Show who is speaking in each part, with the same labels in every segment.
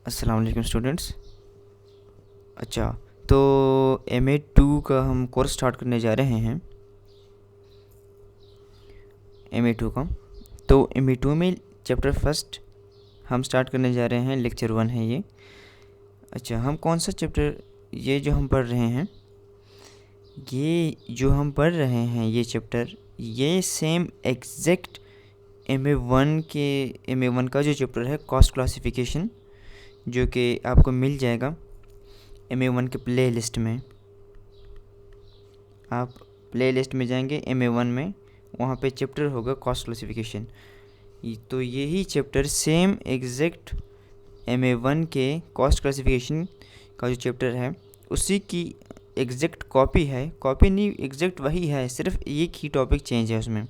Speaker 1: अस्सलाम वालेकुम स्टूडेंट्स। अच्छा, तो MA2 का हम कोर्स स्टार्ट करने जा रहे हैं। MA2 का तो MA2 में चैप्टर फर्स्ट हम स्टार्ट करने जा रहे हैं। लेक्चर 1 है ये। अच्छा, हम कौन सा चैप्टर ये जो हम पढ़ रहे हैं, ये चैप्टर ये सेम एग्जैक्ट MA1 का जो चैप्टर है कॉस्ट क्लासिफिकेशन, जो कि आपको मिल जाएगा MA1 के प्ले लिस्ट में। आप प्ले लिस्ट में जाएंगे MA1 में, वहाँ पे चैप्टर होगा कॉस्ट क्लासिफिकेशन। तो यही चैप्टर सेम एग्जैक्ट MA1 के कॉस्ट क्लासिफिकेशन का जो चैप्टर है उसी की एग्जैक्ट कॉपी है। कॉपी नहीं, एग्जैक्ट वही है, सिर्फ एक ही टॉपिक चेंज है उसमें,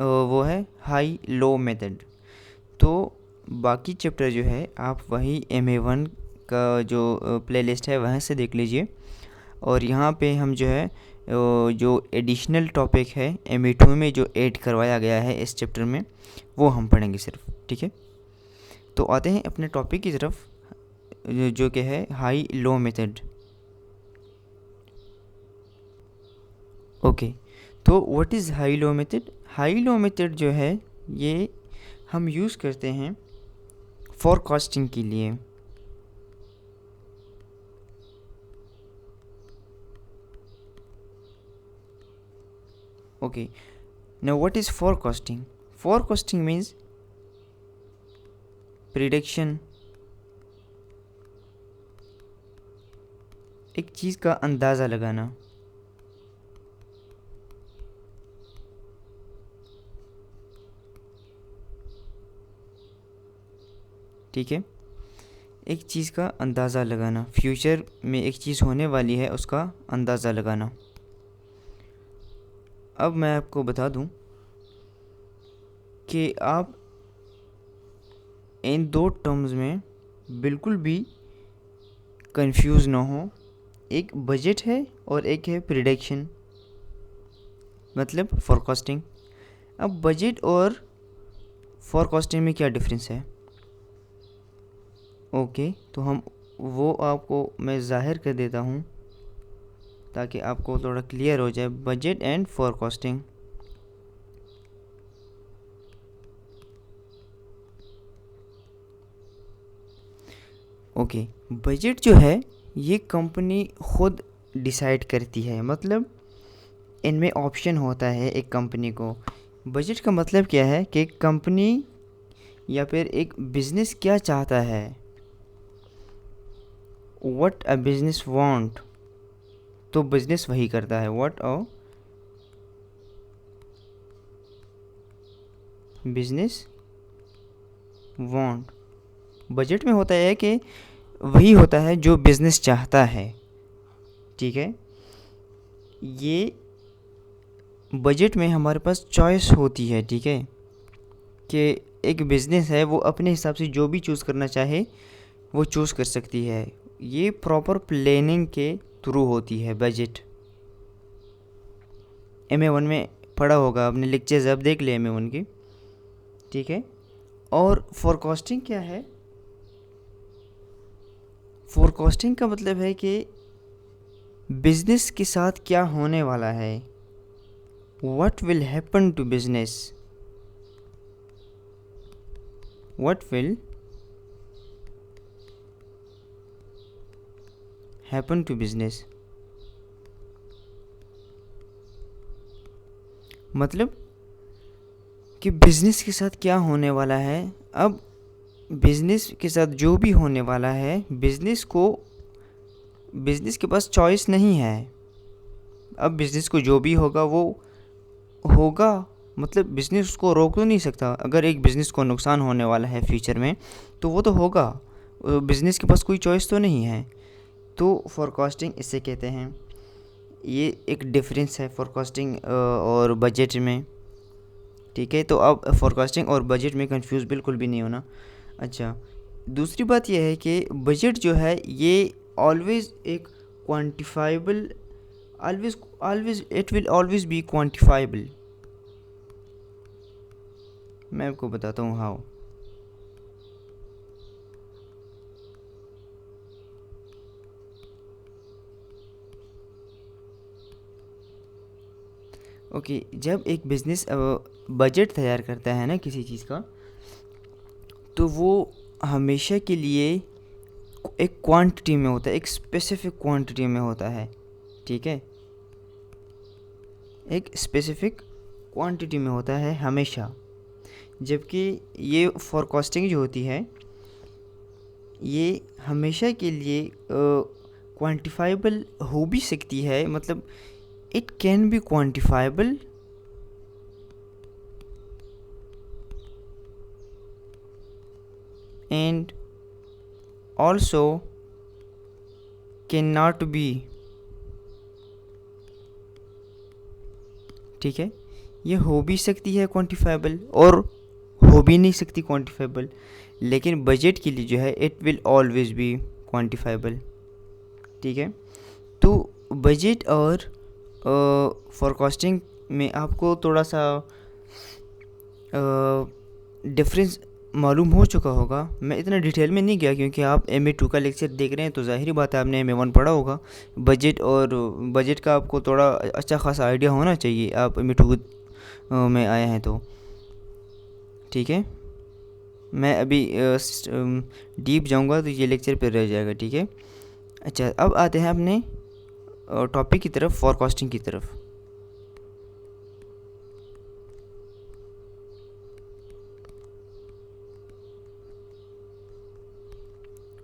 Speaker 1: वो है हाई लो मेथड। तो बाकी चैप्टर जो है आप वही MA1 का जो प्लेलिस्ट है वहाँ से देख लीजिए। और यहाँ पे हम जो है जो एडिशनल टॉपिक है MA2 में जो ऐड करवाया गया है इस चैप्टर में, वो हम पढ़ेंगे सिर्फ। ठीक है, तो आते हैं अपने टॉपिक की तरफ, जो कि है हाई लो मेथड। ओके, तो what is high low method? High low method जो है ये हम यूज़ करते हैं फोरकास्टिंग के लिए। Okay, now what is forecasting? Forecasting means prediction, एक चीज़ का अंदाज़ा लगाना। ठीक है, एक चीज़ का अंदाज़ा लगाना, फ्यूचर में एक चीज़ होने वाली है उसका अंदाज़ा लगाना। अब मैं आपको बता दूं कि आप इन दो टर्म्स में बिल्कुल भी कंफ्यूज ना हो। एक बजट है और एक है प्रिडिक्शन, मतलब फोरकास्टिंग। अब बजट और फोरकास्टिंग में क्या डिफरेंस है? ओके, तो हम वो आपको मैं ज़ाहिर कर देता हूँ ताकि आपको थोड़ा क्लियर हो जाए। Budget and forecasting. Okay, budget जो है ये कंपनी खुद डिसाइड करती है, मतलब इनमें ऑप्शन होता है एक कंपनी को। बजट का मतलब क्या है कि कंपनी या फिर एक बिज़नेस क्या चाहता है, व्हाट अ बिज़नेस वांट, तो बिज़नेस वही करता है। What a business want, budget में होता है कि वही होता है जो बिज़नेस चाहता है। ठीक है, ये बजट में हमारे पास चॉइस होती है। ठीक है, कि एक बिज़नेस है वो अपने हिसाब से जो भी चूज़ करना चाहे वो चूज़ कर सकती है। ये प्रॉपर प्लानिंग के थ्रू होती है बजट। MA1 में पढ़ा होगा आपने, लेक्चर्स अब देख ले MA1 की। ठीक है, और फोरकास्टिंग क्या है? फोरकास्टिंग का मतलब है कि बिज़नेस के साथ क्या होने वाला है, what will happen to business, what will happen to business, मतलब कि बिज़नेस के साथ क्या होने वाला है। अब बिज़नेस के साथ जो भी होने वाला है, बिज़नेस के पास चॉइस नहीं है। अब बिज़नेस को जो भी होगा वो होगा, मतलब बिज़नेस उसको रोक तो नहीं सकता। अगर एक बिज़नेस को नुकसान होने वाला है फ्यूचर में तो वो तो होगा, बिज़नेस के पास कोई चॉइस तो नहीं है। तो फोरकास्टिंग इसे कहते हैं। ये एक डिफरेंस है फोरकास्टिंग और बजट में। ठीक है, तो अब फोरकास्टिंग और बजट में कंफ्यूज बिल्कुल भी नहीं होना। अच्छा, दूसरी बात यह है कि बजट जो है ये ऑलवेज़ एक quantifiable, always it will always B quantifiable. मैं आपको बताता हूँ हाउ। ओके, जब एक बिज़नेस बजट तैयार करता है ना किसी चीज़ का, तो वो हमेशा के लिए एक क्वांटिटी में होता है, एक स्पेसिफिक क्वांटिटी में होता है, ठीक है, एक स्पेसिफिक क्वांटिटी में होता है हमेशा। जबकि ये फोरकास्टिंग जो होती है, ये हमेशा के लिए क्वांटिफाइबल हो भी सकती है, मतलब it can be quantifiable and also can not be, ठीक है, ये हो भी सकती है क्वांटिफाइबल और हो भी नहीं सकती क्वांटिफाइबल, लेकिन बजट के लिए जो है it will always be quantifiable, ठीक है। तो बजट और फोरकास्टिंग में आपको थोड़ा सा डिफरेंस मालूम हो चुका होगा। मैं इतना डिटेल में नहीं गया क्योंकि आप MA2 का लेक्चर देख रहे हैं, तो ज़ाहिर बात है आपने MA1 पढ़ा होगा। बजट का आपको थोड़ा अच्छा खासा आइडिया होना चाहिए, आप MA2 में आए हैं तो, ठीक है। मैं अभी डीप जाऊंगा तो ये लेक्चर पर रह जाएगा, ठीक है। अच्छा, अब आते हैं अपने टॉपिक की तरफ, फोरकास्टिंग की तरफ।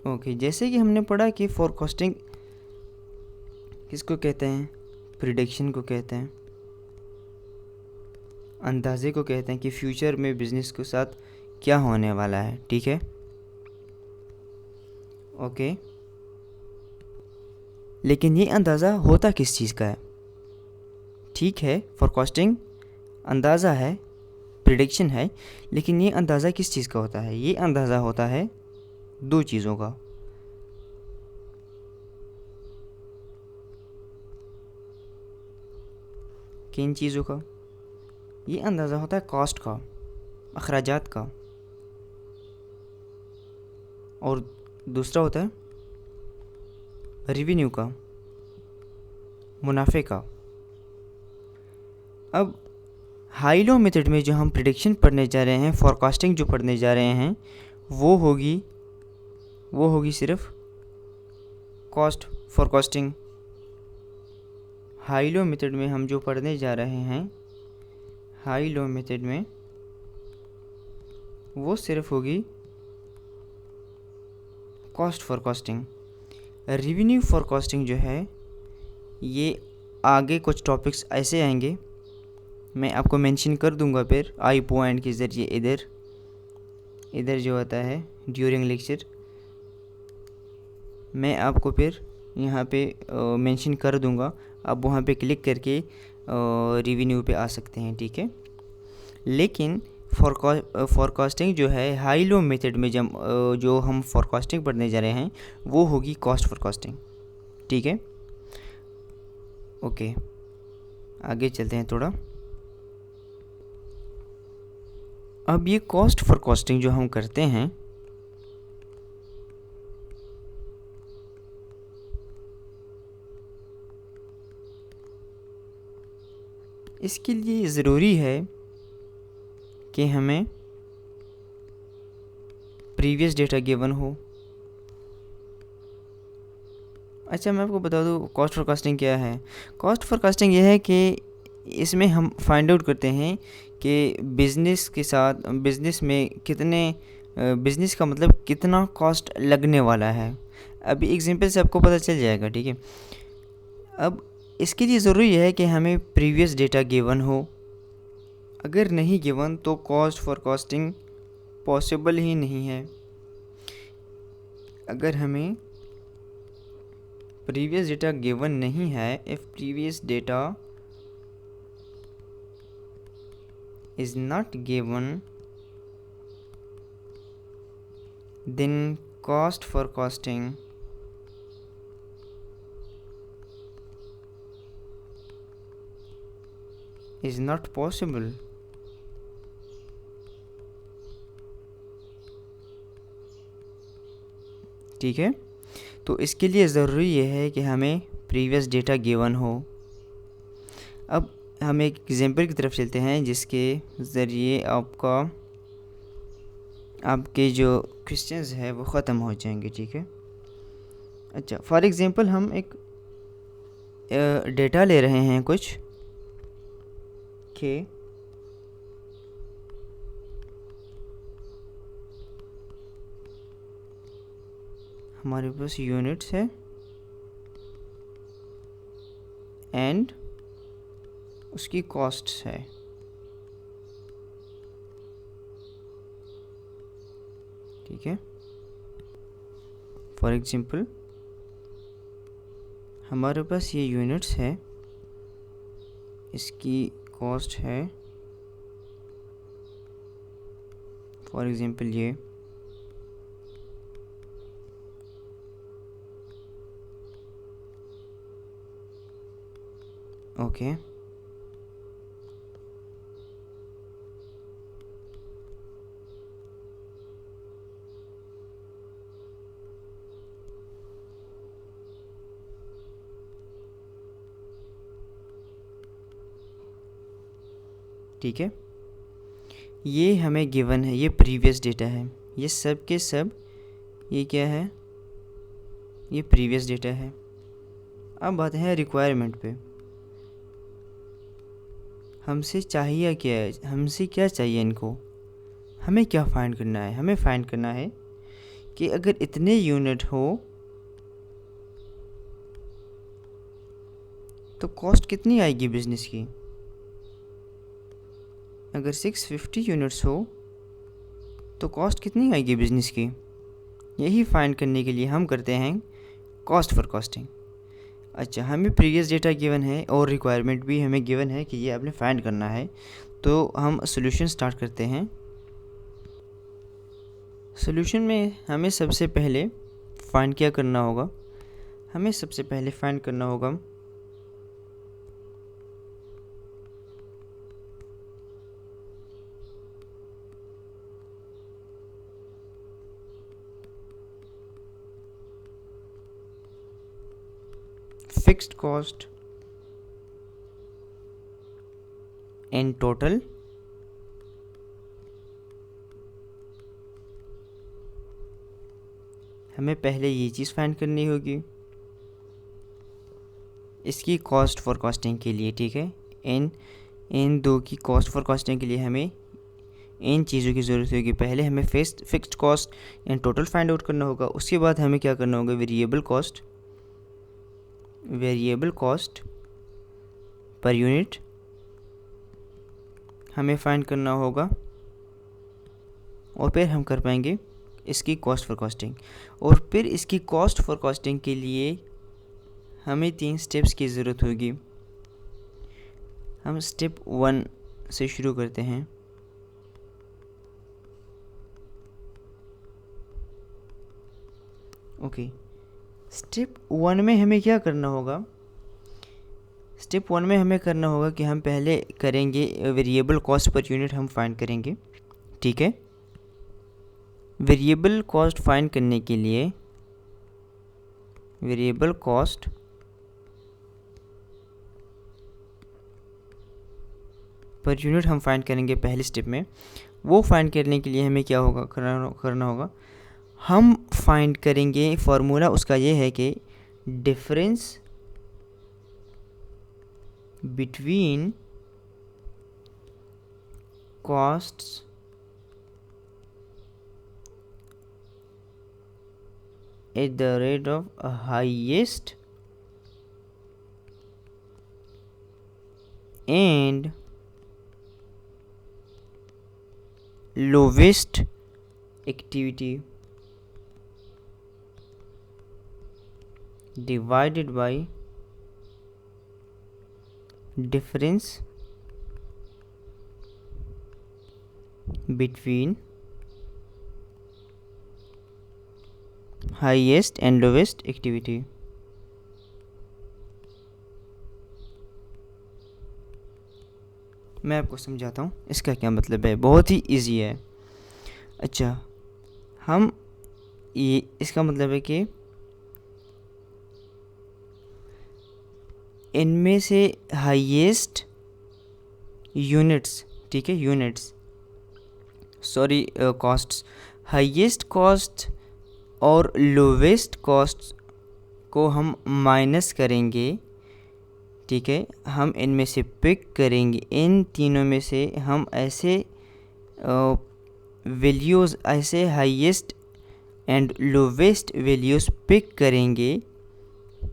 Speaker 1: ओके, जैसे कि हमने पढ़ा कि फोरकास्टिंग किसको कहते हैं, प्रिडिक्शन को कहते हैं, अंदाजे को कहते हैं कि फ्यूचर में बिज़नेस के साथ क्या होने वाला है, ठीक है। ओके, लेकिन ये अंदाज़ा होता किस चीज़ का है? ठीक है, फोरकास्टिंग अंदाज़ा है, प्रिडिक्शन है, लेकिन ये अंदाज़ा किस चीज़ का होता है? ये अंदाज़ा होता है दो चीज़ों का। किन चीज़ों का? ये अंदाज़ा होता है कॉस्ट का, अखराजात का, और दूसरा होता है रेवेन्यू का, मुनाफे का। अब हाई लो मेथड में जो हम प्रिडिक्शन पढ़ने जा रहे हैं, फोरकास्टिंग जो पढ़ने जा रहे हैं, वो होगी सिर्फ cost forecasting. High low method में हम जो पढ़ने जा रहे हैं, हाई लो मेथड में वो सिर्फ होगी कॉस्ट फोरकास्टिंग। रेवेन्यू फोरकास्टिंग जो है, ये आगे कुछ टॉपिक्स ऐसे आएंगे, मैं आपको मेंशन कर दूंगा फिर आई पॉइंट के ज़रिए इधर जो आता है ड्यूरिंग लेक्चर, मैं आपको फिर यहाँ पे मेंशन कर दूंगा, आप वहाँ पे क्लिक करके रेवेन्यू पे आ सकते हैं, ठीक है। लेकिन फोरकास्टिंग जो है हाई लो मेथड में जब जो हम फोरकास्टिंग पढ़ने जा रहे हैं, वो होगी कॉस्ट फोरकास्टिंग, ठीक है। ओके, आगे चलते हैं थोड़ा। अब ये कॉस्ट फोरकास्टिंग जो हम करते हैं, इसके लिए ज़रूरी है कि हमें प्रीवियस डेटा गिवन हो। अच्छा, मैं आपको बता दूँ कॉस्ट फोरकास्टिंग क्या है। कॉस्ट फोरकास्टिंग यह है कि इसमें हम फाइंड आउट करते हैं कि बिज़नेस के साथ, बिज़नेस में कितने, बिज़नेस का मतलब कितना कॉस्ट लगने वाला है। अभी एग्जांपल से आपको पता चल जाएगा, ठीक है। अब इसके लिए ज़रूरी है कि हमें प्रीवियस डेटा गिवन हो, अगर नहीं गिवन तो कॉस्ट फोरकास्टिंग पॉसिबल ही नहीं है। अगर हमें प्रीवियस डेटा गिवन नहीं है, if previous data is not given, then cost forecasting is not possible। ठीक है, तो इसके लिए ज़रूरी ये है कि हमें प्रीवियस डेटा गिवन हो। अब हम एक एग्जाम्पल की तरफ चलते हैं जिसके ज़रिए आपके जो क्वेश्चंस है वो ख़त्म हो जाएंगे, ठीक है। अच्छा, फॉर एग्ज़ाम्पल हम एक डेटा ले रहे हैं कुछ कि हमारे पास यूनिट्स है एंड उसकी कॉस्ट्स है, ठीक है। फॉर एग्जांपल हमारे पास ये यूनिट्स है, इसकी कॉस्ट है फॉर एग्जांपल ये ओके। ठीक है, ये हमें गिवन है, ये प्रीवियस डेटा है, ये सब के सब ये क्या है, ये प्रीवियस डेटा है। अब आते हैं रिक्वायरमेंट पे। हमसे चाहिए क्या है, हमसे क्या चाहिए इनको, हमें क्या फाइंड करना है। हमें फाइंड करना है कि अगर इतने यूनिट हो तो कॉस्ट कितनी आएगी बिज़नेस की। अगर 650 यूनिट्स हो तो कॉस्ट कितनी आएगी बिज़नेस की। यही फाइंड करने के लिए हम करते हैं कॉस्ट फॉर कॉस्टिंग। अच्छा, हमें प्रीवियस डेटा गिवन है और रिक्वायरमेंट भी हमें गिवन है कि ये आपने फाइंड करना है। तो हम सॉल्यूशन स्टार्ट करते हैं। सॉल्यूशन में हमें सबसे पहले फाइंड क्या करना होगा, हमें सबसे पहले फाइंड करना होगा फिक्स्ड कॉस्ट इन टोटल हमें पहले ये चीज़ फाइंड करनी होगी इसकी कॉस्ट फॉर कॉस्टिंग के लिए, ठीक है। इन दो की कॉस्ट फॉर कॉस्टिंग के लिए हमें इन चीज़ों की ज़रूरत होगी। पहले हमें fixed cost in total find out करना होगा। उसके बाद हमें क्या करना होगा, वेरिएबल कॉस्ट पर यूनिट हमें फाइंड करना होगा और फिर हम कर पाएंगे इसकी कॉस्ट फॉर कॉस्टिंग। और फिर इसकी कॉस्ट फॉर कॉस्टिंग के लिए हमें 3 स्टेप्स की ज़रूरत होगी। हम स्टेप 1 से शुरू करते हैं। ओके, स्टेप 1 में हमें क्या करना होगा, स्टेप 1 में हमें करना होगा कि हम पहले करेंगे वेरिएबल कॉस्ट पर यूनिट हम फाइंड करेंगे, ठीक है। वेरिएबल कॉस्ट फाइंड करने के लिए वेरिएबल कॉस्ट पर यूनिट हम फाइंड करेंगे पहले स्टेप में। वो फाइंड करने के लिए हमें क्या होगा करना होगा, हम फाइंड करेंगे, फार्मूला उसका ये है कि difference between costs at the rate of highest and lowest activity divided by difference between highest and lowest activity. मैं आपको समझाता हूँ इसका क्या मतलब है, बहुत ही इजी है। अच्छा, हम ये इसका मतलब है कि इनमें से हाईएस्ट यूनिट्स, ठीक है, units, sorry costs, highest cost और लोवेस्ट कॉस्ट को हम माइनस करेंगे, ठीक है, हम इनमें से पिक करेंगे, इन तीनों में से हम ऐसे वैल्यूज़, ऐसे highest and lowest values pick करेंगे,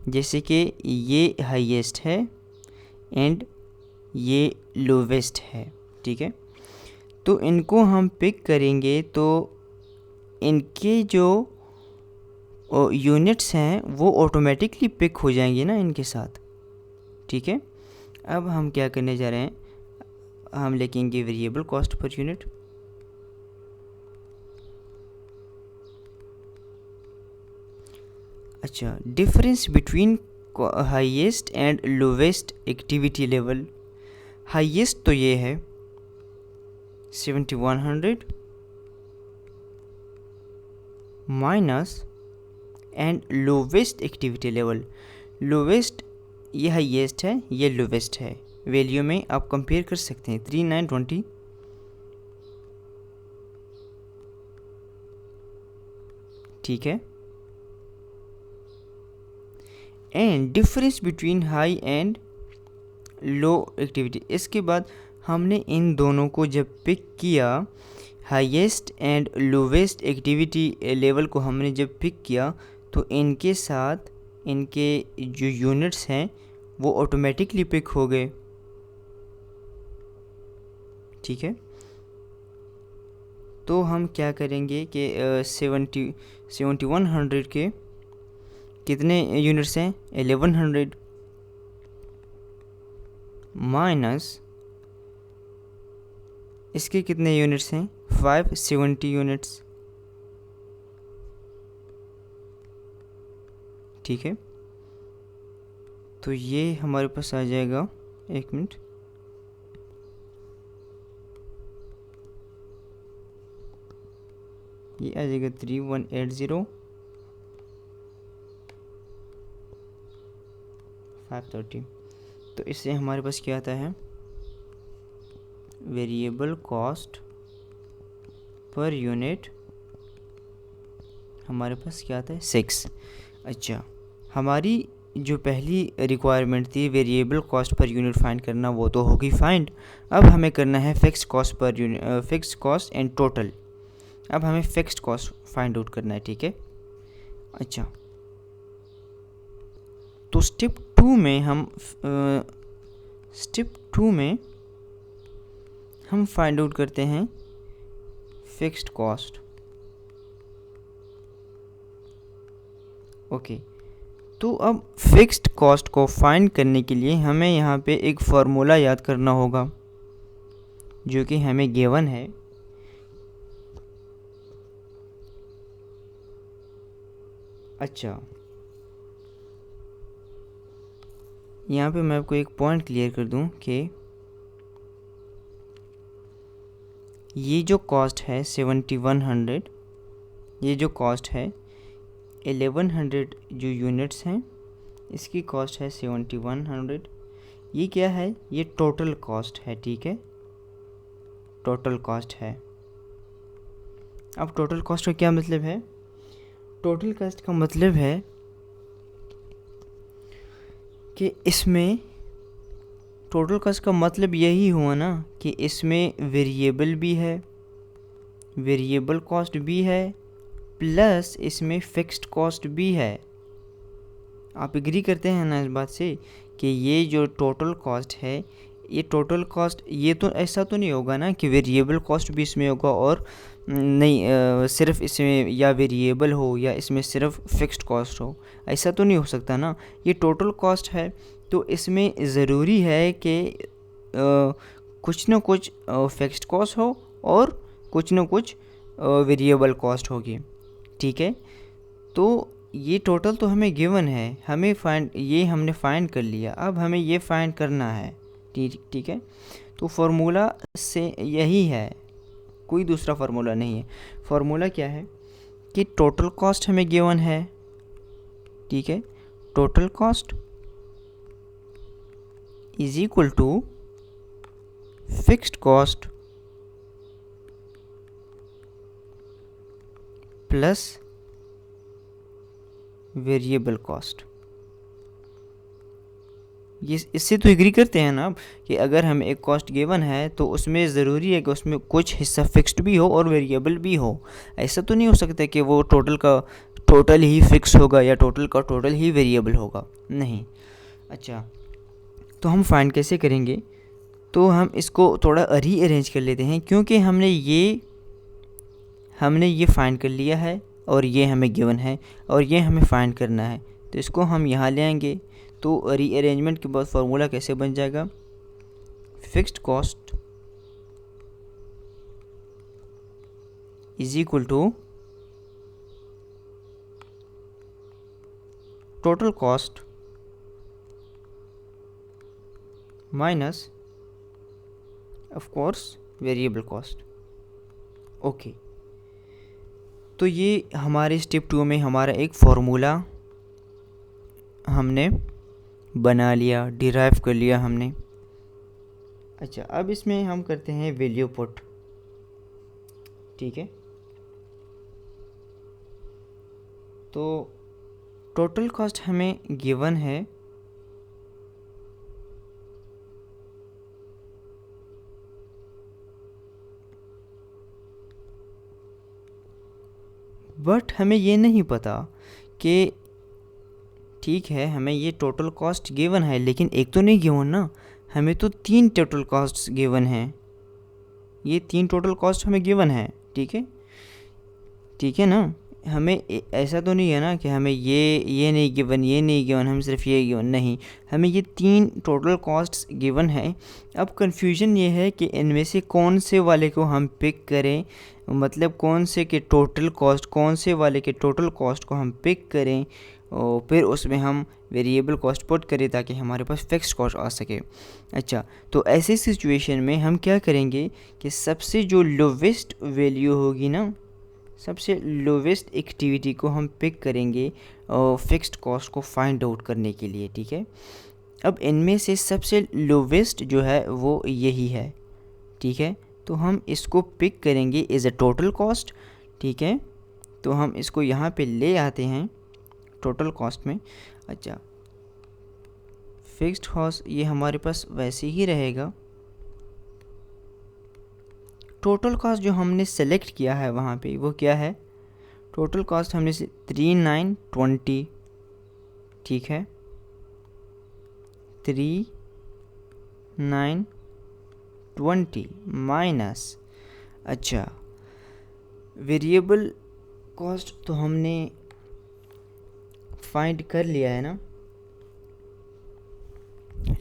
Speaker 1: जैसे कि ये हाईएस्ट है एंड ये लोवेस्ट है, ठीक है। तो इनको हम पिक करेंगे तो इनके जो यूनिट्स हैं वो ऑटोमेटिकली पिक हो जाएंगे ना इनके साथ, ठीक है। अब हम क्या करने जा रहे हैं, हम लिखेंगे वेरिएबल कॉस्ट पर यूनिट, अच्छा, difference between highest and lowest activity level. Highest तो ये है 7100 minus and lowest activity level, lowest ये हाईएस्ट है, ये लोवेस्ट है, वैल्यू में आप कंपेयर कर सकते हैं 3920, ठीक है। And difference between high and low activity, इसके बाद हमने इन दोनों को जब पिक किया, highest and lowest activity level को हमने जब पिक किया तो इनके साथ इनके जो यूनिट्स हैं वो ऑटोमेटिकली पिक हो गए, ठीक है। तो हम क्या करेंगे कि 7100 के कितने यूनिट्स हैं, 1100 माइनस इसके कितने यूनिट्स हैं, 570 यूनिट्स, ठीक है। तो ये हमारे पास आ जाएगा, एक मिनट, ये आ जाएगा 3180 530। तो इससे हमारे पास क्या आता है, वेरिएबल कॉस्ट पर यूनिट हमारे पास क्या आता है, 6। अच्छा, हमारी जो पहली रिक्वायरमेंट थी variable cost per unit find करना, वो तो होगी फाइंड। अब हमें करना है fixed cost per unit, fixed cost and total. अब हमें फिक्स्ड कॉस्ट फाइंड आउट करना है, ठीक है। अच्छा, तो स्टेप टू में हम फाइंड आउट करते हैं फिक्स्ड कॉस्ट, ओके। तो अब फिक्स्ड कॉस्ट को फाइंड करने के लिए हमें यहाँ पे एक फार्मूला याद करना होगा जो कि हमें गिवन है। अच्छा, यहाँ पे मैं आपको एक पॉइंट क्लियर कर दूँ कि ये जो कॉस्ट है 7100, ये जो कॉस्ट है 1100 जो यूनिट्स हैं इसकी कॉस्ट है 7100, ये क्या है, ये टोटल कॉस्ट है, ठीक है, टोटल कॉस्ट है। अब टोटल कॉस्ट का क्या मतलब है, टोटल कॉस्ट का मतलब है कि इसमें टोटल कॉस्ट का मतलब यही हुआ ना कि इसमें वेरिएबल भी है, वेरिएबल कॉस्ट भी है, प्लस इसमें फिक्स्ड कॉस्ट भी है। आप एग्री करते हैं ना इस बात से कि ये जो टोटल कॉस्ट है, ये टोटल कॉस्ट, ये तो ऐसा तो नहीं होगा ना कि वेरिएबल कॉस्ट भी इसमें होगा और नहीं सिर्फ इसमें या वेरिएबल हो या इसमें सिर्फ फिक्स्ड कॉस्ट हो, ऐसा तो नहीं हो सकता ना। ये टोटल कॉस्ट है तो इसमें ज़रूरी है कि कुछ ना कुछ फिक्स्ड कॉस्ट हो और कुछ ना कुछ वेरिएबल कॉस्ट होगी, ठीक है। तो ये टोटल तो हमें गिवन है, हमें ये हमने फाइंड कर लिया, अब हमें ये फाइंड करना है, ठीक है। तो फार्मूला से यही है, कोई दूसरा फार्मूला नहीं है। फार्मूला क्या है कि टोटल कॉस्ट हमें गिवन है, ठीक है, total cost is equal to fixed cost plus variable cost. ये इससे तो एग्री करते हैं ना आप कि अगर हमें एक कॉस्ट गिवन है तो उसमें ज़रूरी है कि उसमें कुछ हिस्सा फिक्स्ड भी हो और वेरिएबल भी हो। ऐसा तो नहीं हो सकता कि वो टोटल का टोटल ही फिक्स होगा या टोटल का टोटल ही वेरिएबल होगा, नहीं। अच्छा, तो हम फाइंड कैसे करेंगे? तो हम इसको थोड़ा रीअरेंज कर लेते हैं, क्योंकि हमने ये फाइंड कर लिया है और ये हमें गिवन है और ये हमें फाइंड करना है, तो इसको हम यहाँ ले आएंगे। तो रीअरेंजमेंट के बाद फार्मूला कैसे बन जाएगा? Fixed cost is equal to total cost minus of course variable cost. Okay, तो ये हमारे स्टेप 2 में हमारा एक फार्मूला हमने बना लिया, डिराइव कर लिया हमने। अच्छा, अब इसमें हम करते हैं वैल्यू पुट, ठीक है। तो टोटल कॉस्ट हमें गिवन है बट हमें ये नहीं पता कि, ठीक है हमें ये टोटल कॉस्ट गिवन है लेकिन एक तो नहीं गिवन ना, हमें तो 3 टोटल कॉस्ट गिवन है। ये 3 टोटल कॉस्ट हमें गिवन है, ठीक है ना। हमें ऐसा तो नहीं है ना कि हमें ये नहीं गिवन, ये नहीं गिवन, हम सिर्फ ये गिवन, नहीं, हमें ये 3 टोटल कॉस्ट्स गिवन है। अब कन्फ्यूजन ये है कि इनमें से कौन से वाले को हम पिक करें, मतलब कौन से वाले के टोटल कॉस्ट को हम पिक करें और फिर उसमें हम वेरिएबल कॉस्ट पुट करें ताकि हमारे पास फिक्स्ड कॉस्ट आ सके। अच्छा, तो ऐसे सिचुएशन में हम क्या करेंगे कि सबसे जो लोवेस्ट वैल्यू होगी ना, सबसे लोवेस्ट एक्टिविटी को हम पिक करेंगे फिक्स्ड कॉस्ट को फाइंड आउट करने के लिए, ठीक है। अब इनमें से सबसे लोवेस्ट जो है वो यही है, ठीक है। तो हम इसको पिक करेंगे एज अ टोटल कॉस्ट, ठीक है। तो हम इसको यहाँ पे ले आते हैं टोटल कॉस्ट में। अच्छा, फिक्स्ड कॉस्ट ये हमारे पास वैसे ही रहेगा। टोटल कॉस्ट जो हमने सेलेक्ट किया है वहाँ पे वो क्या है? टोटल कॉस्ट हमने 3920, ठीक है, 3920 माइनस, अच्छा वेरिएबल कॉस्ट तो हमने फाइंड कर लिया है ना,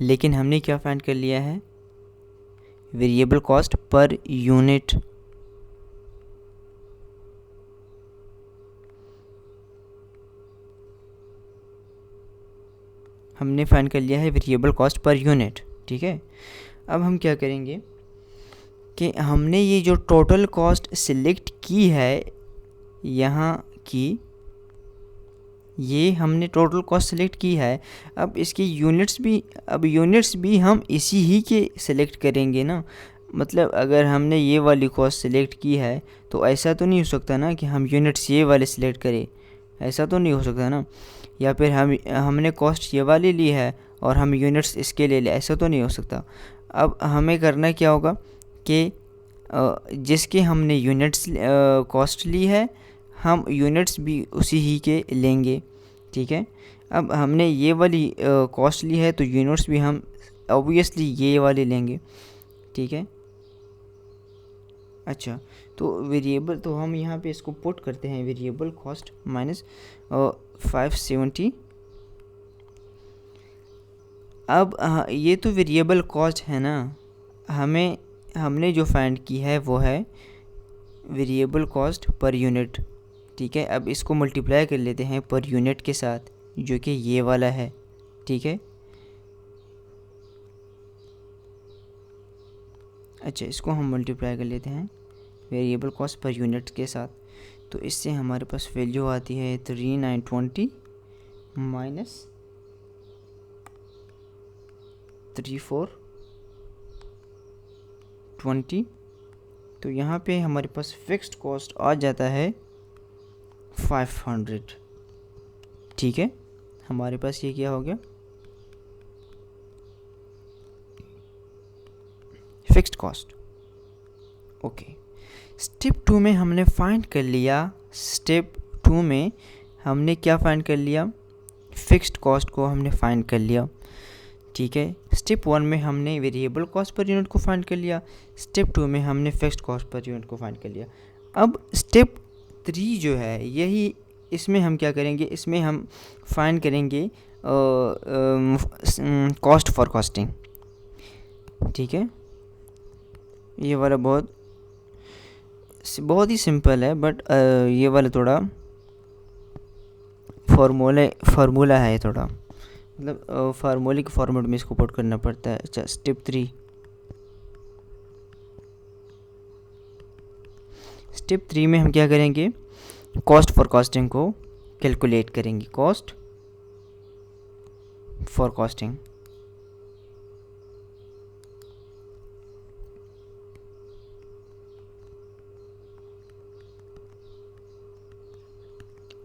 Speaker 1: लेकिन हमने क्या फाइंड कर लिया है? Variable cost per unit. हमने फाइंड कर लिया है वेरिएबल कॉस्ट पर यूनिट, ठीक है। अब हम क्या करेंगे कि हमने ये जो टोटल कॉस्ट सिलेक्ट की है यहाँ की, ये हमने टोटल कॉस्ट सिलेक्ट की है। अब इसके यूनिट्स भी हम इसी ही के सिलेक्ट करेंगे ना। मतलब अगर हमने ये वाली कॉस्ट सिलेक्ट की है तो ऐसा तो नहीं हो सकता ना कि हम यूनिट्स ये वाले सिलेक्ट करें, ऐसा तो नहीं हो सकता ना। या फिर हमने कॉस्ट ये वाली ली है और हम यूनिट्स इसके ले लें, ऐसा तो नहीं हो सकता। अब हमें करना क्या होगा कि जिसके हमने यूनिट्स कॉस्ट ली है हम यूनिट्स भी उसी ही के लेंगे, ठीक है। अब हमने ये वाली कॉस्ट ली है तो यूनिट्स भी हम ऑब्वियसली ये वाले लेंगे, ठीक है। अच्छा, तो वेरिएबल तो हम यहाँ पे इसको पुट करते हैं, वेरिएबल कॉस्ट माइनस 570। अब ये तो वेरिएबल कॉस्ट है ना, हमने जो फाइंड की है वो है वेरिएबल कॉस्ट पर यूनिट, ठीक है। अब इसको मल्टीप्लाई कर लेते हैं पर यूनिट के साथ जो कि ये वाला है, ठीक है। अच्छा, इसको हम मल्टीप्लाई कर लेते हैं वेरिएबल कॉस्ट पर यूनिट के साथ, तो इससे हमारे पास वैल्यू आती है 3920 माइनस 34 20, तो यहाँ पे हमारे पास फिक्स्ड कॉस्ट आ जाता है 500। ठीक है, हमारे पास ये क्या हो गया, फिक्स्ड कॉस्ट। ओके, स्टेप 2 में हमने फाइंड कर लिया, स्टेप 2 में हमने क्या फाइंड कर लिया, फिक्स्ड कॉस्ट को हमने फाइंड कर लिया। ठीक है, स्टेप 1 में हमने वेरिएबल कॉस्ट पर यूनिट को फाइंड कर लिया, स्टेप 2 में हमने फिक्स्ड कॉस्ट पर यूनिट को फाइंड कर लिया। अब स्टेप 3 जो है, यही इसमें हम क्या करेंगे, इसमें हम फाइंड करेंगे कॉस्ट फॉर कॉस्टिंग। ठीक है, ये वाला बहुत ही सिंपल है, बट ये वाला थोड़ा फार्मूला है, थोड़ा मतलब फार्मूले के फॉर्मेट में इसको पुट करना पड़ता है। अच्छा, स्टेप 3 में हम क्या करेंगे, कॉस्ट फॉर कॉस्टिंग को कैलकुलेट करेंगे, कॉस्ट फॉर कॉस्टिंग।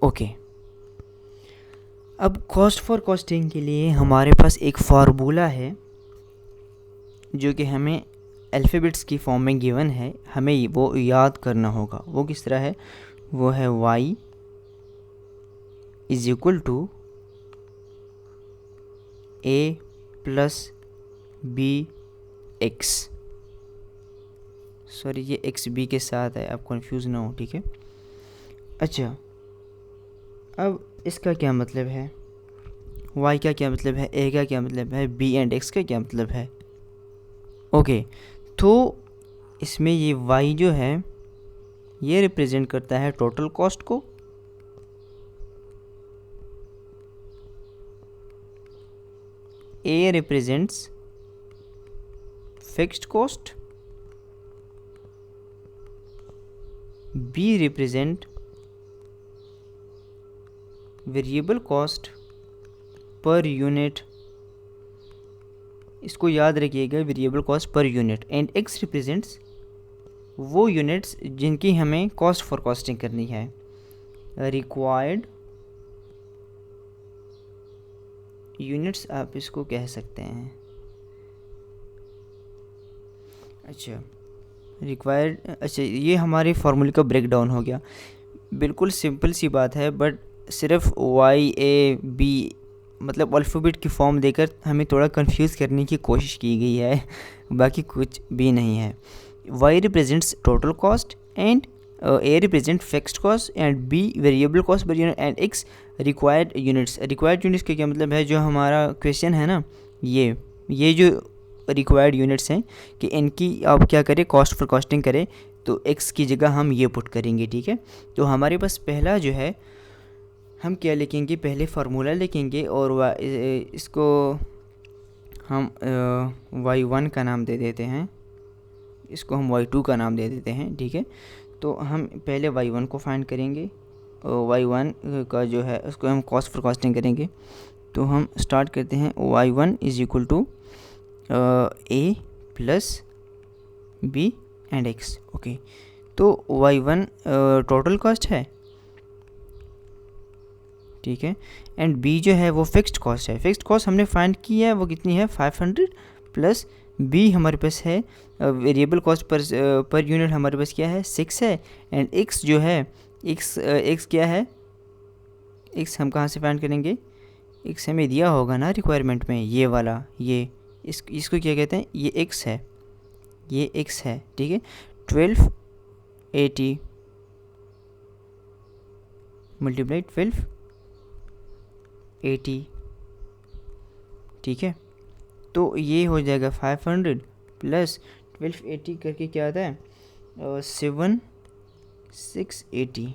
Speaker 1: ओके, अब कॉस्ट फॉर कॉस्टिंग के लिए हमारे पास एक फार्मूला है जो कि हमें अल्फ़ाबेट्स की फॉर्म में गिवन है, हमें वो याद करना होगा। वो किस तरह है, वो है y is equal to a plus b x. Sorry, ये एक्स बी के साथ है, आप कंफ्यूज ना हो। ठीक है, अच्छा, अब इसका क्या मतलब है, y का क्या मतलब है, a का क्या मतलब है, b एंड x का क्या मतलब है। ओके, तो इसमें ये y जो है ये रिप्रेजेंट करता है टोटल कॉस्ट को, a represents fixed cost, b represent variable cost per unit, इसको याद रखिएगा, variable cost per unit, and x represents वो यूनिट्स जिनकी हमें कॉस्ट फॉर कॉस्टिंग करनी है, रिक्वायर्ड यूनिट्स आप इसको कह सकते हैं। अच्छा, रिक्वायर्ड, अच्छा, ये हमारे फार्मूले का ब्रेक डाउन हो गया। बिल्कुल सिंपल सी बात है, बट सिर्फ y a b मतलब अल्फ़ाबेट की फॉर्म देकर हमें थोड़ा कंफ्यूज करने की कोशिश की गई है, बाकी कुछ भी नहीं है। y represents total cost and a represent fixed cost and b variable cost per unit and x required units. Required units का क्या मतलब है, जो हमारा क्वेश्चन है ना, ये जो रिक्वायर्ड यूनिट्स हैं कि इनकी आप क्या करें, कॉस्ट फॉर कॉस्टिंग करें, तो x की जगह हम ये पुट करेंगे। ठीक है, तो हमारे पास पहला जो है, हम क्या लिखेंगे, पहले फार्मूला लिखेंगे और इसको हम y1 का नाम दे देते हैं, इसको हम y2 का नाम दे देते हैं। ठीक है, तो हम पहले y1 को फाइंड करेंगे, y1 का जो है उसको हम कॉस्ट फॉर कॉस्टिंग करेंगे। तो हम स्टार्ट करते हैं, y1 is equal to a plus b and x। Okay, तो y1 टोटल कॉस्ट है, ठीक है, एंड b जो है वो फिक्स्ड कॉस्ट है। फिक्स्ड कॉस्ट हमने फाइंड की है, वो कितनी है, 500 प्लस b हमारे पास है वेरिएबल कॉस्ट पर यूनिट हमारे पास क्या है, 6 है, एंड x जो है, x क्या है, x हम कहाँ से फाइंड करेंगे, x हमें दिया होगा ना रिक्वायरमेंट में, ये वाला, ये इसको क्या कहते हैं, ये x है, ये x है। ठीक है, 1280 मल्टीप्लाई 1280। ठीक है, तो ये हो जाएगा 500 प्लस 1280 करके क्या आता है, 7680,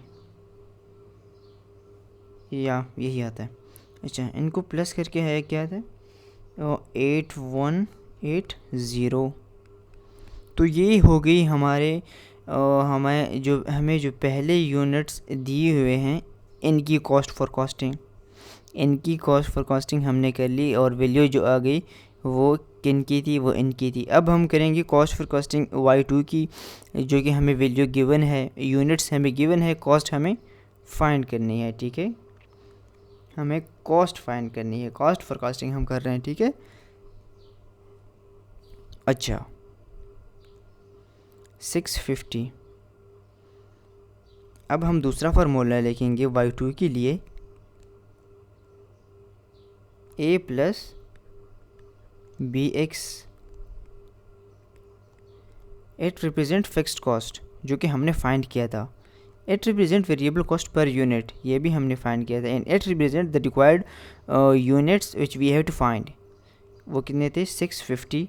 Speaker 1: या यही आता है। अच्छा, इनको प्लस करके है क्या आता है, 8180। तो ये हो गई हमें जो पहले यूनिट्स दिए हुए हैं, इनकी कॉस्ट फॉर कॉस्टिंग हमने कर ली, और वैल्यू जो आ गई वो किन की थी, वो इनकी थी। अब हम करेंगे कॉस्ट फॉर कॉस्टिंग y2 की, जो कि हमें वैल्यू गिवन है, यूनिट्स हमें गिवन है, कॉस्ट हमें फाइंड करनी है, ठीक है। हमें कॉस्ट फाइंड करनी है, कॉस्ट फॉर कॉस्टिंग हम कर रहे हैं, ठीक है। अच्छा 650। अब हम दूसरा फार्मूला लिखेंगे y2 के लिए, a plus b x, it represent fixed cost जो कि हमने फाइंड किया था, it represent variable cost per unit, ये भी हमने फाइंड किया था, and it represent the required units which we have to find. वो कितने थे, 650।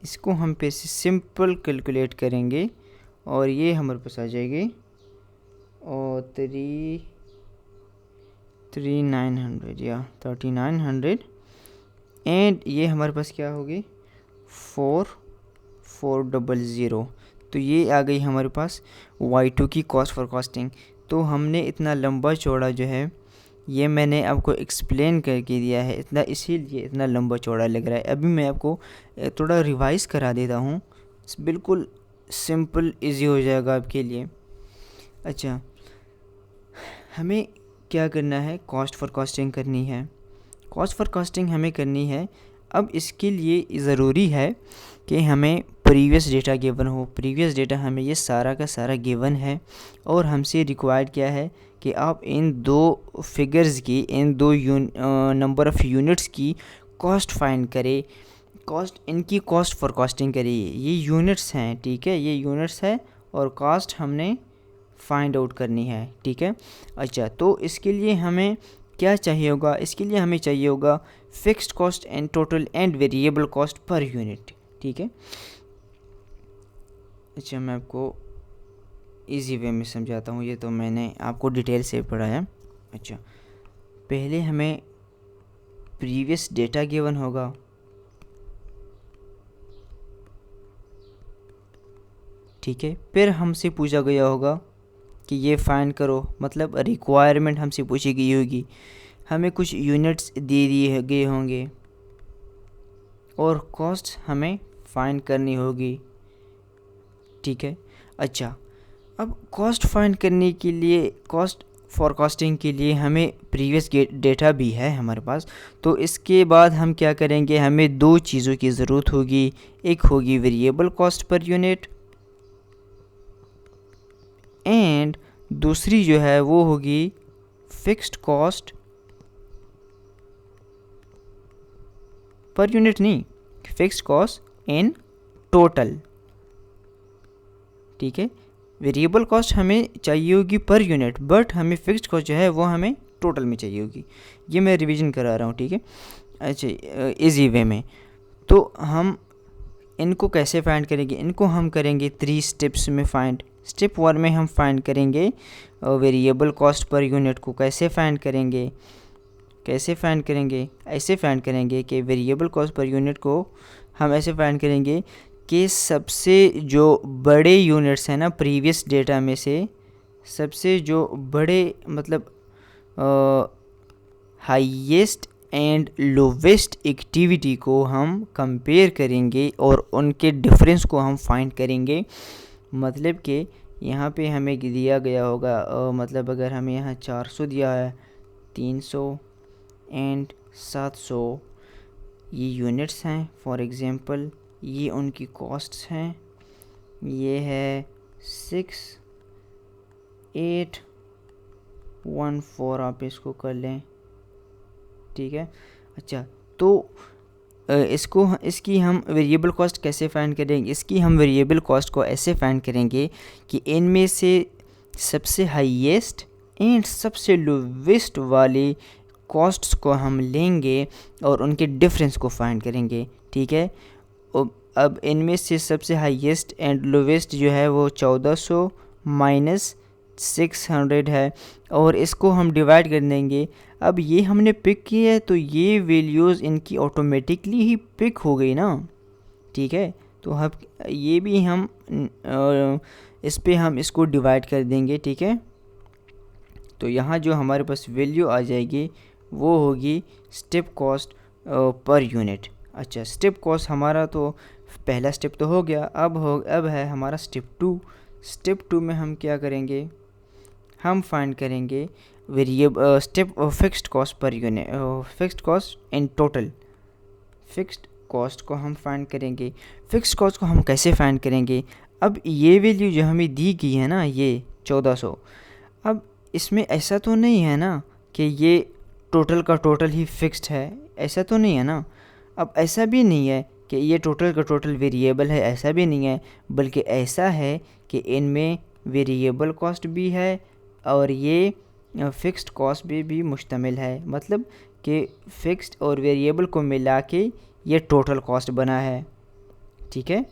Speaker 1: इसको हम पे से सिंपल कैलकुलेट करेंगे और ये हमारे पास आ जाएगी और 3900 या 3900, एंड ये हमारे पास क्या होगी 4400। तो ये आ गई हमारे पास y2 की कॉस्ट फॉर कॉस्टिंग। तो हमने इतना लंबा चौड़ा जो है ये मैंने आपको एक्सप्लेन करके दिया है, इतना इसीलिए इतना लंबा चौड़ा लग रहा है। अभी मैं आपको थोड़ा रिवाइज़ करा देता हूँ, बिल्कुल सिंपल इजी हो जाएगा आपके लिए। अच्छा, हमें क्या करना है, कॉस्ट फॉर कॉस्टिंग करनी है, कॉस्ट फॉर कॉस्टिंग हमें करनी है। अब इसके लिए ज़रूरी है कि हमें प्रीवियस डेटा गिवन हो, प्रीवियस डेटा हमें ये सारा का सारा गिवन है, और हमसे रिक्वायर्ड क्या है कि आप इन दो फिगर्स की, इन दो नंबर ऑफ़ यूनिट्स की कॉस्ट फाइंड करें, कॉस्ट, इनकी कॉस्ट फॉर कॉस्टिंग करिए। ये यूनिट्स हैं, ठीक है, ये यूनिट्स है और कॉस्ट हमने फाइंड आउट करनी है, ठीक है। अच्छा, तो इसके लिए हमें क्या चाहिए होगा, इसके लिए हमें चाहिए होगा fixed cost and total and variable cost per unit, ठीक है। अच्छा, मैं आपको इजी वे में समझाता हूँ, ये तो मैंने आपको डिटेल से पढ़ाया। अच्छा, पहले हमें प्रीवियस डेटा गिवन होगा, ठीक है, फिर हमसे पूछा गया होगा कि ये फाइंड करो, मतलब रिक्वायरमेंट हमसे पूछी गई होगी, हमें कुछ यूनिट्स दे दिए गए होंगे और कॉस्ट हमें फाइंड करनी होगी, ठीक है। अच्छा, अब कॉस्ट फाइंड करने के लिए, कॉस्ट फॉर कॉस्टिंग के लिए हमें प्रीवियस डेटा भी है हमारे पास। तो इसके बाद हम क्या करेंगे, हमें दो चीज़ों की ज़रूरत होगी, एक होगी variable cost per unit and दूसरी जो है वो होगी फिक्स्ड कॉस्ट पर यूनिट, नहीं, फिक्स्ड कॉस्ट इन टोटल, ठीक है। वेरिएबल कॉस्ट हमें चाहिए होगी पर यूनिट, बट हमें फिक्स्ड कॉस्ट जो है वो हमें टोटल में चाहिए होगी। ये मैं रिवीजन करा रहा हूँ, ठीक है। अच्छा, इजी वे में तो हम इनको कैसे फाइंड करेंगे, इनको हम करेंगे 3 स्टेप्स में फाइंड। स्टेप 1 में हम फाइंड करेंगे वेरिएबल कॉस्ट पर यूनिट को कैसे फाइंड करेंगे, कैसे फाइंड करेंगे, ऐसे फाइंड करेंगे कि वेरिएबल कॉस्ट पर यूनिट को हम ऐसे फाइंड करेंगे कि सबसे जो बड़े यूनिट्स हैं ना प्रीवियस डेटा में से, सबसे जो बड़े मतलब हाईएस्ट एंड लोवेस्ट एक्टिविटी को हम कंपेयर करेंगे और उनके डिफरेंस को हम फाइंड करेंगे। मतलब कि यहाँ पे हमें दिया गया होगा, मतलब अगर हमें यहाँ 400 दिया है, 300 एंड 700 ये यूनिट्स हैं फॉर एग्ज़ाम्पल, ये उनकी कॉस्ट्स हैं, ये है 6814 आप इसको कर लें, ठीक है। अच्छा, तो इसकी हम वेरिएबल कॉस्ट कैसे फाइंड करेंगे, इसकी हम वेरिएबल कॉस्ट को ऐसे फाइंड करेंगे कि इनमें से सबसे हाईएस्ट एंड सबसे लोवेस्ट वाले कॉस्ट्स को हम लेंगे और उनके डिफरेंस को फाइंड करेंगे, ठीक है। अब इनमें से सबसे हाईएस्ट एंड लोवेस्ट जो है वो 1400 माइनस 600 है और इसको हम डिवाइड कर देंगे। अब ये हमने पिक किया है तो ये वैल्यूज़ इनकी ऑटोमेटिकली ही पिक हो गई ना, ठीक है। तो हम ये भी हम इस पे हम इसको डिवाइड कर देंगे, ठीक है। तो यहाँ जो हमारे पास वैल्यू आ जाएगी वो होगी स्टेप कॉस्ट पर यूनिट। अच्छा, स्टेप कॉस्ट हमारा तो पहला स्टेप तो हो गया, अब है हमारा स्टेप 2। स्टेप 2 में हम क्या करेंगे, हम फाइंड करेंगे variable step fixed cost per unit, fixed cost in total. Fixed cost को हम फाइंड करेंगे। फिक्स्ड कॉस्ट को हम कैसे फाइंड करेंगे, अब ये वैल्यू जो हमें दी गई है ना, ये 1400, अब इसमें ऐसा तो नहीं है ना कि ये टोटल का टोटल ही फिक्स्ड है, ऐसा तो नहीं है ना। अब ऐसा भी नहीं है कि ये टोटल का टोटल वेरिएबल है, ऐसा भी नहीं है, बल्कि ऐसा है कि इनमें वेरिएबल कॉस्ट भी है और ये फ़िक्स्ड कॉस्ट भी मुश्तमिल है। मतलब कि फ़िक्स्ड और वेरिएबल को मिला के ये टोटल कॉस्ट बना है, ठीक है।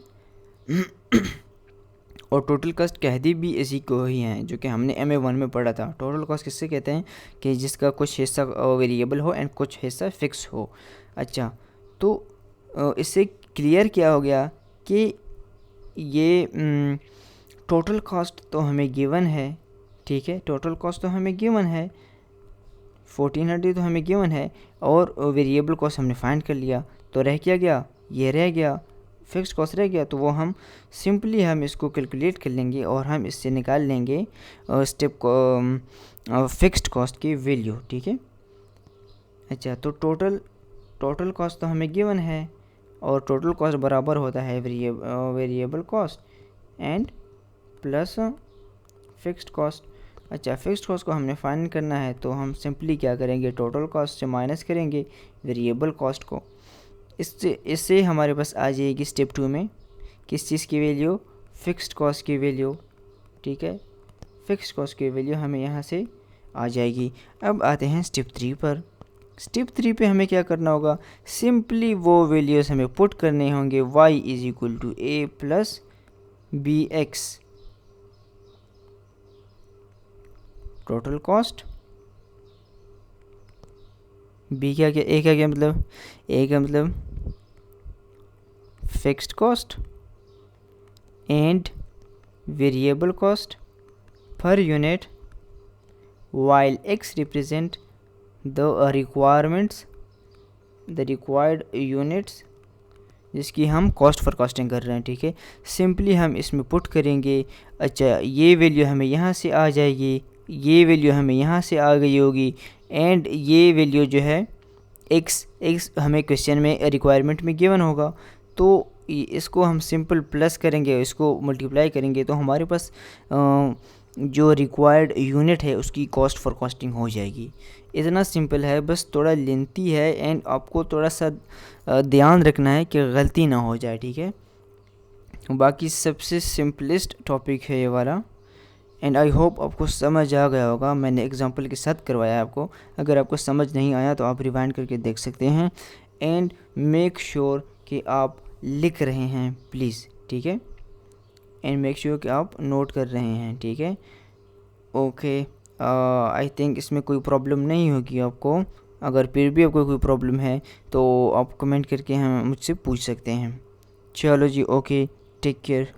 Speaker 1: और टोटल कॉस्ट कहती भी इसी को ही हैं, जो कि हमने MA1 में पढ़ा था। टोटल कॉस्ट किससे कहते हैं कि जिसका कुछ हिस्सा वेरिएबल हो एंड कुछ हिस्सा फ़िक्स हो। अच्छा, तो इससे क्लियर क्या हो गया कि ये टोटल कॉस्ट तो हमें गिवन है, ठीक है, टोटल कॉस्ट तो हमें गिवन है, 1400 तो हमें गिवन है, और वेरिएबल कॉस्ट हमने फाइंड कर लिया। तो रह क्या गया, ये रह गया, फिक्स्ड कॉस्ट रह गया। तो वो हम सिंपली हम इसको कैलकुलेट कर लेंगे और हम इससे निकाल लेंगे स्टेप को फिक्स्ड कॉस्ट की वैल्यू, ठीक है। अच्छा, तो टोटल कॉस्ट तो हमें गिवन है और टोटल कॉस्ट बराबर होता है variable cost and plus fixed cost. अच्छा, फिक्स्ड कॉस्ट को हमने फाइंड करना है, तो हम सिंपली क्या करेंगे, टोटल कॉस्ट से माइनस करेंगे वेरिएबल कॉस्ट को। इससे हमारे पास आ जाएगी स्टेप 2 में किस चीज़ की वैल्यू, फ़िक्स्ड कॉस्ट की वैल्यू, ठीक है। फ़िक्स्ड कॉस्ट की वैल्यू हमें यहाँ से आ जाएगी। अब आते हैं स्टेप 3 पर। स्टेप 3 पे हमें क्या करना होगा, सिंपली वो वैल्यूज़ हमें पुट करने होंगे, y = a + bx total cost, b क्या क्या, ए क्या क्या मतलब, ए का मतलब fixed cost and variable cost per unit, while x represent the requirements, the required units जिसकी हम कॉस्ट फॉर कॉस्टिंग कर रहे हैं, ठीक है। सिंपली हम इसमें पुट करेंगे। अच्छा, ये वैल्यू हमें यहाँ से आ जाएगी, ये वैल्यू हमें यहाँ से आ गई होगी, एंड ये वैल्यू जो है x हमें क्वेश्चन में रिक्वायरमेंट में गिवन होगा, तो इसको हम सिंपल प्लस करेंगे, इसको मल्टीप्लाई करेंगे, तो हमारे पास जो रिक्वायर्ड यूनिट है उसकी कॉस्ट फॉर कॉस्टिंग हो जाएगी। इतना सिंपल है, बस थोड़ा लेंथी है एंड आपको थोड़ा सा ध्यान रखना है कि गलती ना हो जाए, ठीक है। बाकी सबसे सिंपलेस्ट टॉपिक है ये वाला, एंड आई होप आपको समझ आ गया होगा। मैंने एग्जांपल के साथ करवाया आपको, अगर आपको समझ नहीं आया तो आप रिवाइंड करके देख सकते हैं। एंड मेक श्योर कि आप लिख रहे हैं प्लीज़, ठीक है, एंड मेक श्योर कि आप नोट कर रहे हैं, ठीक है। ओके, आई थिंक इसमें कोई प्रॉब्लम नहीं होगी आपको। अगर फिर भी आपको कोई प्रॉब्लम है तो आप कमेंट करके हम मुझसे पूछ सकते हैं। चलो जी, ओके, टेक केयर।